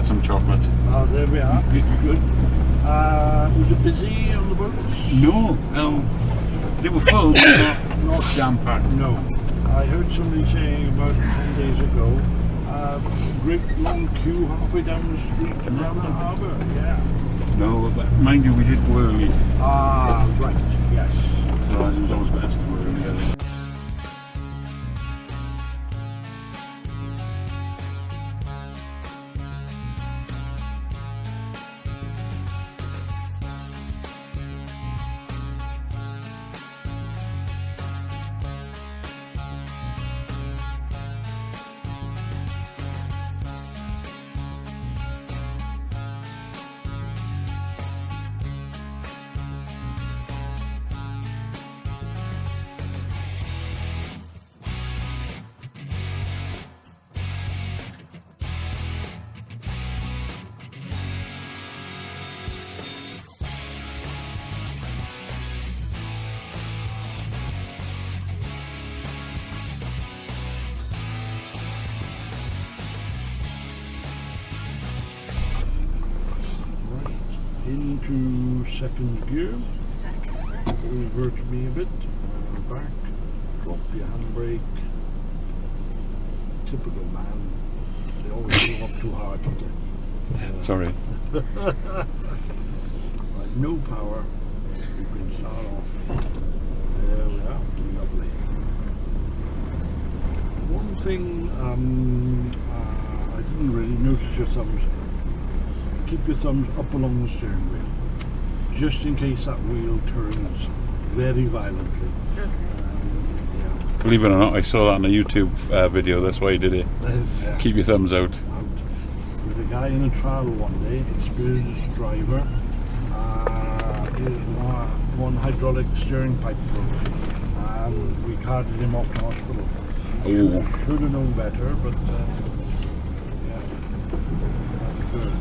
get some chocolate. Oh, there we are. Good. Was it busy on the boats? No, they were full, but not jam-packed. No. I heard somebody saying about 10 days ago, great long queue halfway down the street and down the harbour. Yeah. No, but mind you, we did go early. Ah, right. Yes. So it was always best to go early, I think. Into second gear, over to me a bit, back, drop your handbrake. Typical man, they always go up too hard, don't they? Sorry. Right, no power, you can start off. There we are, lovely. One thing I didn't really notice your thumbs. Keep your thumbs up along the steering wheel, just in case that wheel turns very violently. Okay. Yeah. Believe it or not, I saw that on a YouTube video. That's why he did it. Yeah. Keep your thumbs out. With a guy in a trial one day, experienced driver, one hydraulic steering pipe broke. We carted him off to hospital. Should have known better, but yeah, that's good.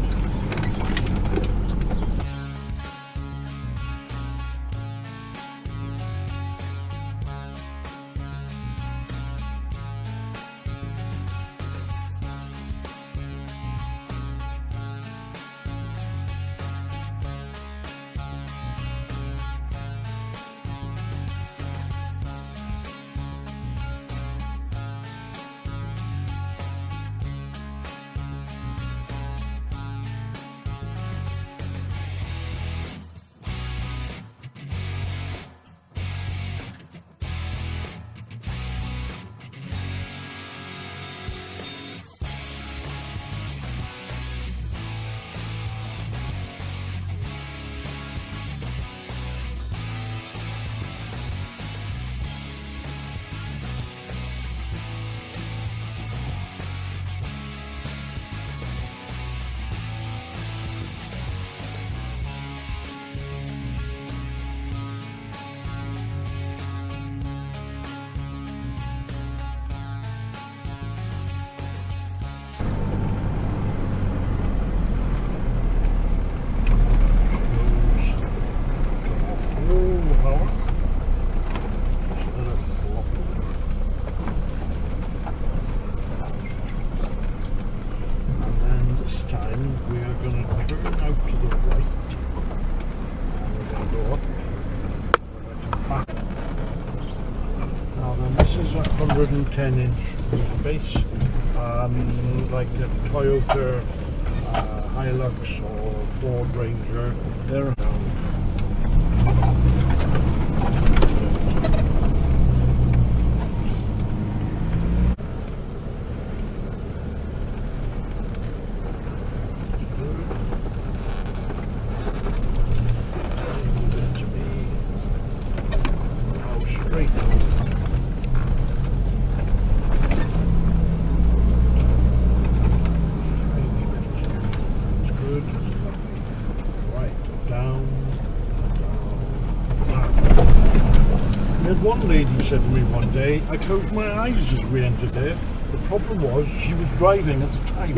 This is a 110-inch wheelbase, like a Toyota Hilux or Ford Ranger. They're one lady said to me one day, I closed my eyes as we entered there. The problem was she was driving at the time.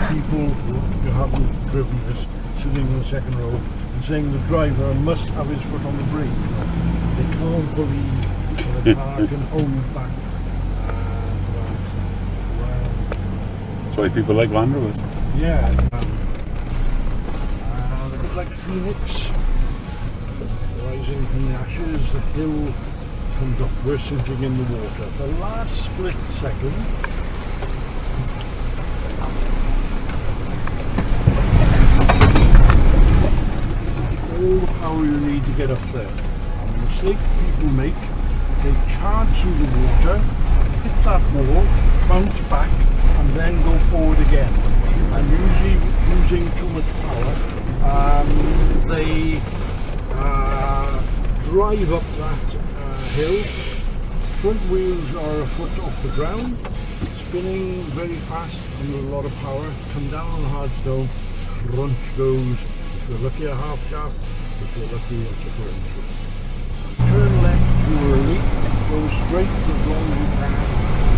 people who haven't driven this sitting in the second row and saying the driver must have his foot on the brake. They can't believe that a car can hold back. That's why people like Landrovers. Yeah. A bit like Phoenix, rising from the ashes, the hill comes up, we're sinking in the water. The last split second, all the power you need to get up there. And the mistake people make, they charge through the water, hit that wall, bounce back, and then go forward again. And usually using too much power, they drive up that hill. Front wheels are a foot off the ground, spinning very fast under a lot of power, come down on the hard stone, crunch goes. If you're lucky a half shaft, if you're lucky a differential. Turn left too early, go straight as long as you can,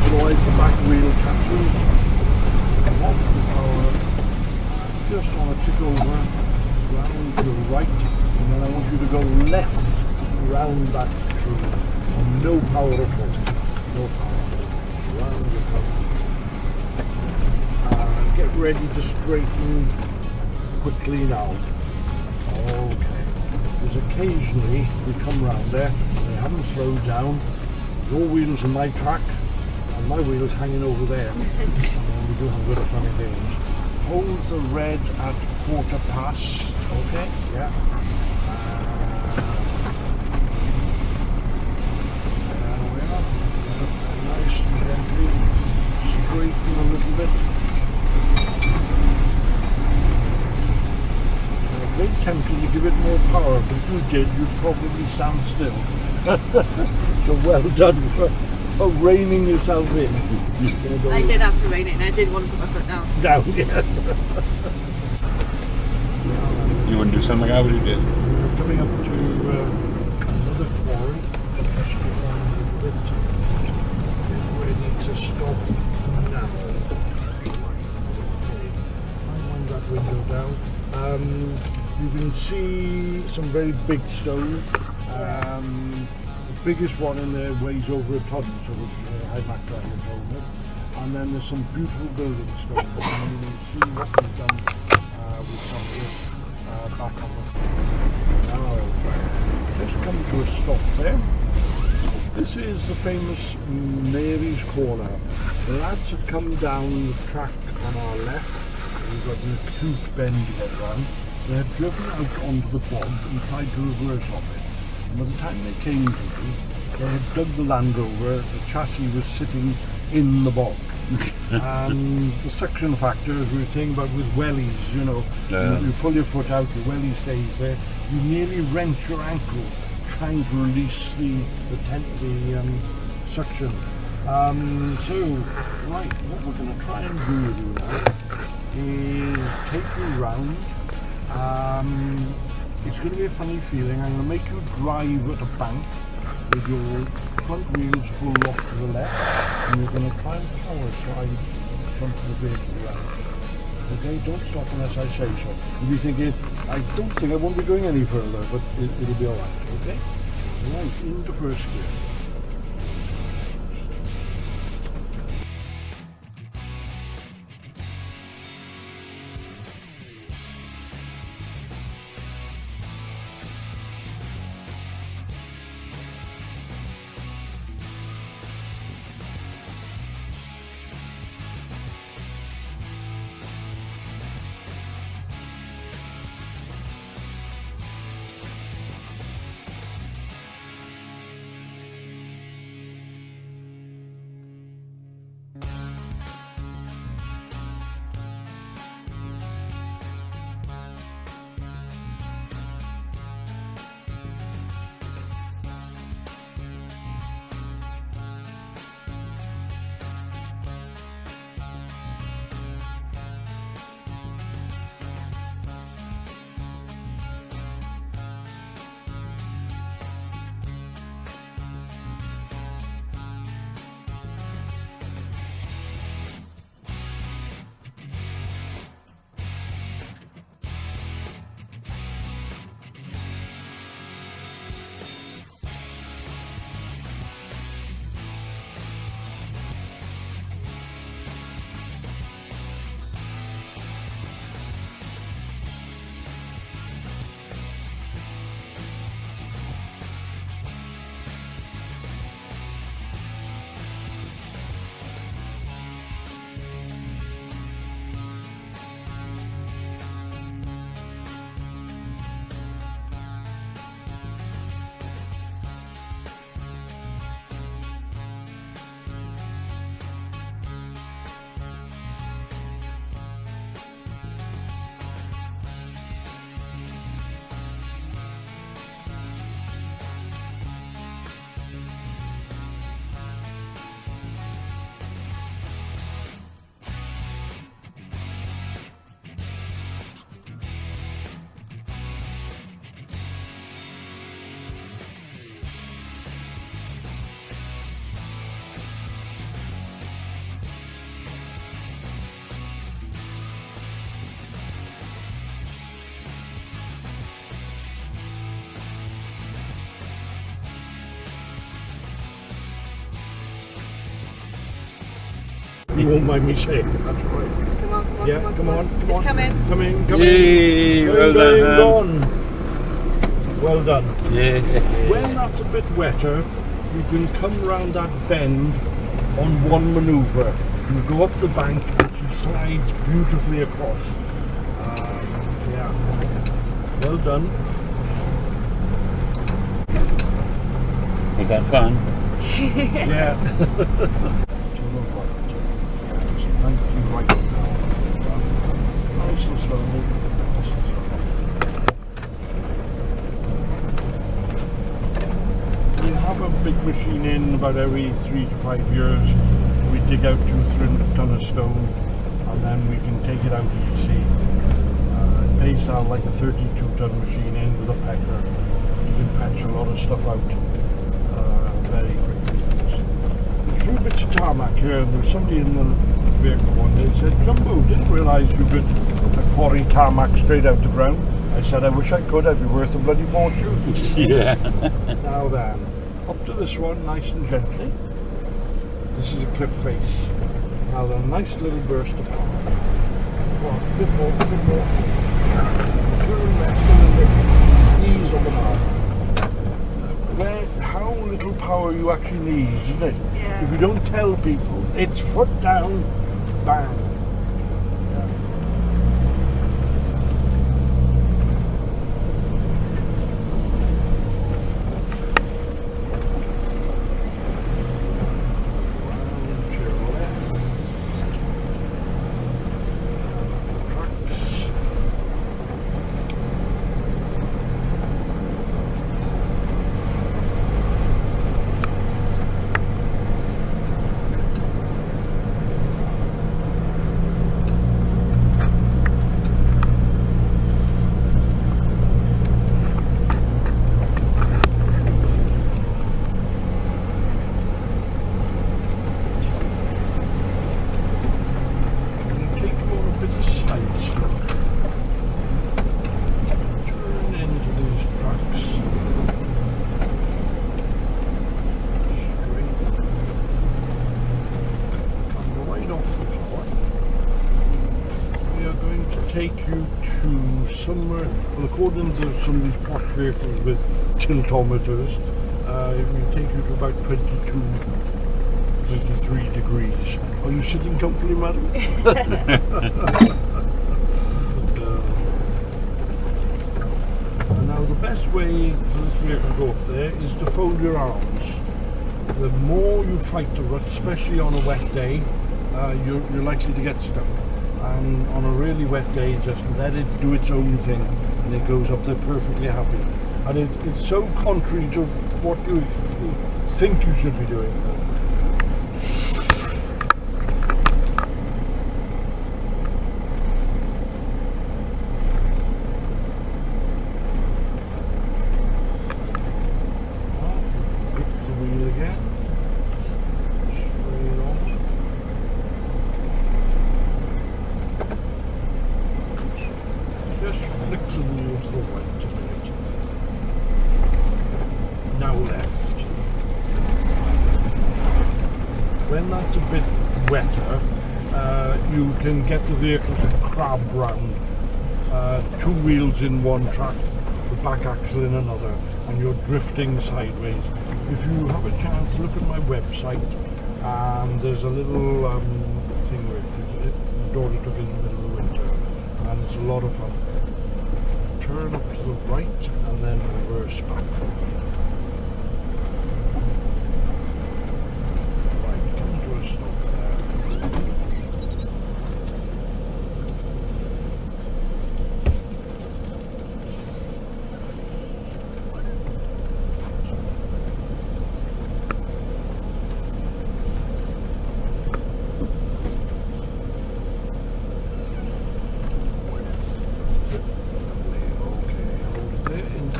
otherwise the back wheel catches. Come off the power, just want to tick over, round to the right, and then I want you to go left round that tree. And no power at all, no power. Round the power. Get ready to straighten quickly now. Okay. Because occasionally we come round there, they haven't slowed down, your wheel's on my track, and my wheel's hanging over there. And we do have a bit of fun and games. Hold the red at quarter past, okay? Yeah. There we are. Nice and gently, straighten a little bit. Very tempting to give it more power, but if you did, you'd probably stand still. So well done for reining yourself in. I did have to rein it in, I did want to put my foot down. Down, yeah. You wouldn't do something like that, would you? Did? We're coming up to another quarry. Let's go down a little bit. Get ready to stop now. I wind that window down. You can see some very big stones. The biggest one in there weighs over a ton, so the high back driver told me. And then there's some beautiful building stones, and you can see what we've done with some of this back on the. Now, just come to a stop there. This is the famous Mary's Corner. The lads have come down the track on our left. We've got an acute bend to get around. They had driven out onto the bog and tried to reverse off it. And by the time they came to me, they had dug the Landrover, the chassis was sitting in the bog. And the suction factor, as we were saying about with wellies, you know, you pull your foot out, your wellie stays there, you nearly wrench your ankle trying to release the suction. So, right, what we're going to try and do with you now is take you round. It's going to be a funny feeling. I'm going to make you drive at a bank with your front wheels full lock to the left, and you're going to try and power slide the front of the vehicle around. Okay, don't stop unless I say so. You'll be thinking, I don't think I won't be going any further, but it'll be alright, okay? Right, into first gear. You won't mind me saying. That's right. Come on, come on, Yeah, come on. come It's on. coming. Come in, come Yay, in. well Bang, done, gone. Well done. Yeah. When that's a bit wetter, you can come round that bend on one manoeuvre. You go up the bank and she slides beautifully across. Yeah. Well done. Was that fun? Yeah. To the right. Yes, 90 right now. Nice and slowly. Nice and slowly. We have a big machine in about every 3 to 5 years. We dig out 2-3 ton of stone and then we can take it out easy. It pays out like a 32-ton machine in with a pecker. You can fetch a lot of stuff out very quickly. There's 3 bits of tarmac here and there's somebody in the vehicle one day said, Jumbo, didn't realise you could quarry tarmac straight out the ground. I said, I wish I could, I'd be worth a bloody fortune. Yeah. Now then, up to this one, nice and gently. This is a clip face. Now then, nice little burst of power. Come on, a bit more, a bit more. Turn left and then ease on the knob. How little power you actually need, isn't it? Yeah. If you don't tell people, it's foot down, bang. Yeah. Round to your left. Tracks. Take you to somewhere, well, according to some of these posh vehicles with tiltometers, it will take you to about 22, 23 degrees. Are you sitting comfortably, madam? Now the best way for this vehicle to go up there is to fold your arms. The more you fight the rut, especially on a wet day, you're likely to get stuck. And on a really wet day, just let it do its own thing and it goes up there perfectly happy. And it's so contrary to what you think you should be doing. Grip the wheel again. Straight on. Just flick the wheel to the right a bit. Now left. When that's a bit wetter, you can get the vehicle to crab round. 2 wheels in one track, the back axle in another, and you're drifting sideways. If you have a chance, look at my website, and there's a little thing where my daughter took in the middle of the winter, and it's a lot of fun. Turn up to the right and then reverse back. Right, come to a stop there.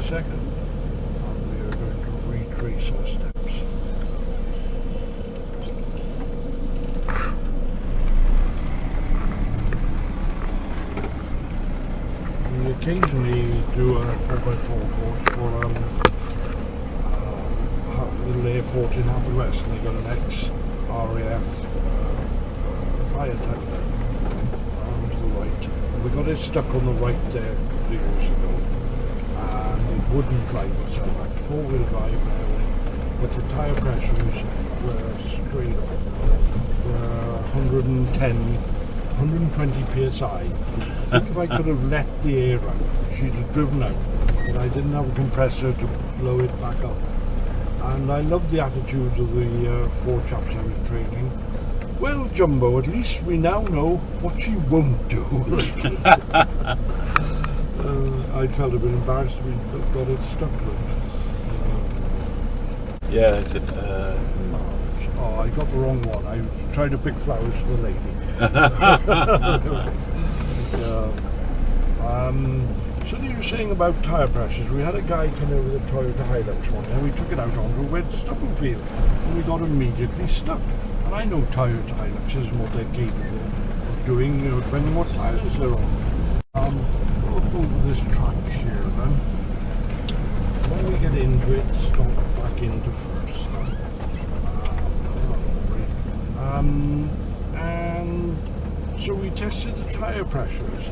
Second, and we are going to retrace our steps. We occasionally do a 4x4 course for a little airport in Haverford West, and they got an ex-RAF tyre tender to the right. We got it stuck on the right there a couple of years ago, and it wouldn't drive itself back. Four-wheel drive now, but the tyre pressures were straight up. Were 110, 120 psi. I think if I could have let the air out, she'd have driven out, but I didn't have a compressor to blow it back up. And I loved the attitude of the four chaps I was training. Well, Jumbo, at least we now know what she won't do. I felt a bit embarrassed we got it stuck with. Yeah, it's Oh, I got the wrong one. I tried to pick flowers for the lady. So you were saying about tyre pressures. We had a guy come over with a Toyota Hilux one, and we took it out onto a wet stubble field, and we got immediately stuck. And I know Toyota Hiluxes and what they're capable of doing, depending on what tyres they're on. We'll go over this track here then. When we get into it, stop back into first. And so we tested the tyre pressures.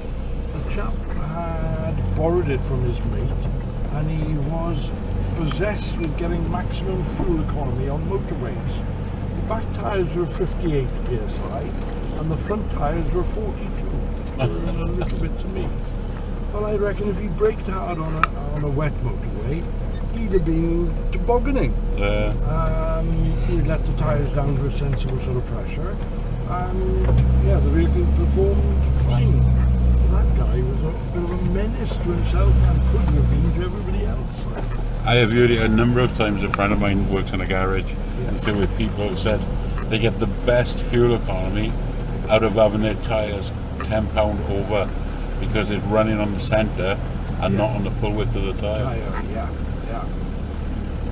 The chap had borrowed it from his mate, and he was possessed with getting maximum fuel economy on motorways. The back tyres were 58 psi, and the front tyres were 42. A little bit to me. Well, I reckon if he braked hard on a wet motorway, he'd have been tobogganing. We'd let the tyres down to a sensible sort of pressure, and yeah, the vehicle performed fine. That guy was a bit of a menace to himself and couldn't have been to everybody else. I have heard it a number of times. A friend of mine works in a garage, and so with people who said they get the best fuel economy out of having their tyres £10 over because it's running on the centre and not on the full width of the tyre. Yeah.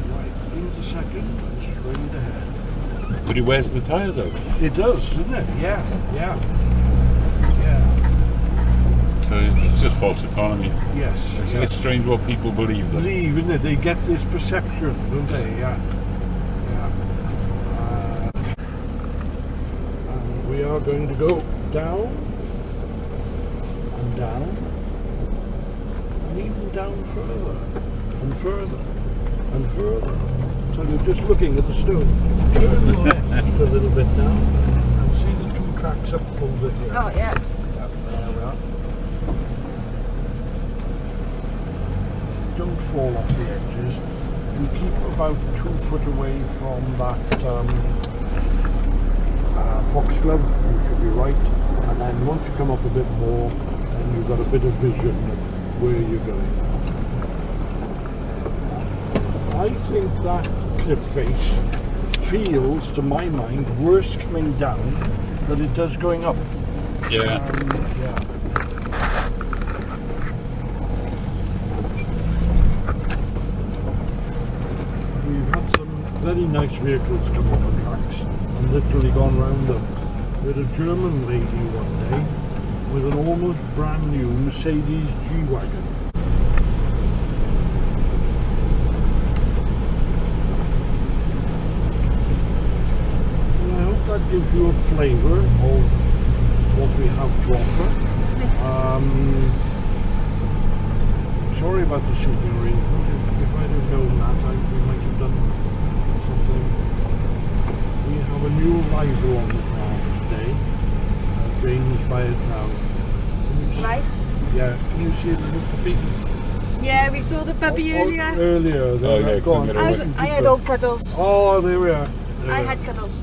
Right, in a second, straight ahead. But it wears the tyres out. It does, doesn't it? Yeah. So it's just false economy. Yes. It's strange what people believe. Believe, isn't it? They get this perception, don't they? Yeah. And we are going to go down and down and even down further and further and further. So you're just looking at the stone. Turn left a little bit now and see the two tracks up over here. Oh, yeah. There we are. Don't fall off the edges. You keep about 2 foot away from that foxglove. You should be right. And then once you come up a bit more, then you've got a bit of vision of where you're going. I think that cliff face feels, to my mind, worse coming down than it does going up. Yeah. We've had some very nice vehicles come on the tracks and literally gone round them. We had a German lady one day with an almost brand new Mercedes G-Wagon. And I hope that gives you a flavour of what we have to offer. Sorry about the shooting arrangement. If I'd have known that, we might have done something. We have a new arrival on the farm today. Jane's by it now. Right? Yeah, can you see the little puppy? Yeah, we saw the puppy earlier. Earlier. yeah, Go on. I had all cuddles. Oh, there we are. I had cuddles.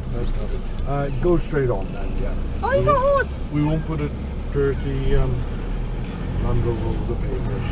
Go straight on then, yeah. Oh, you got a horse? We won't put a dirty Landrover over the pavers.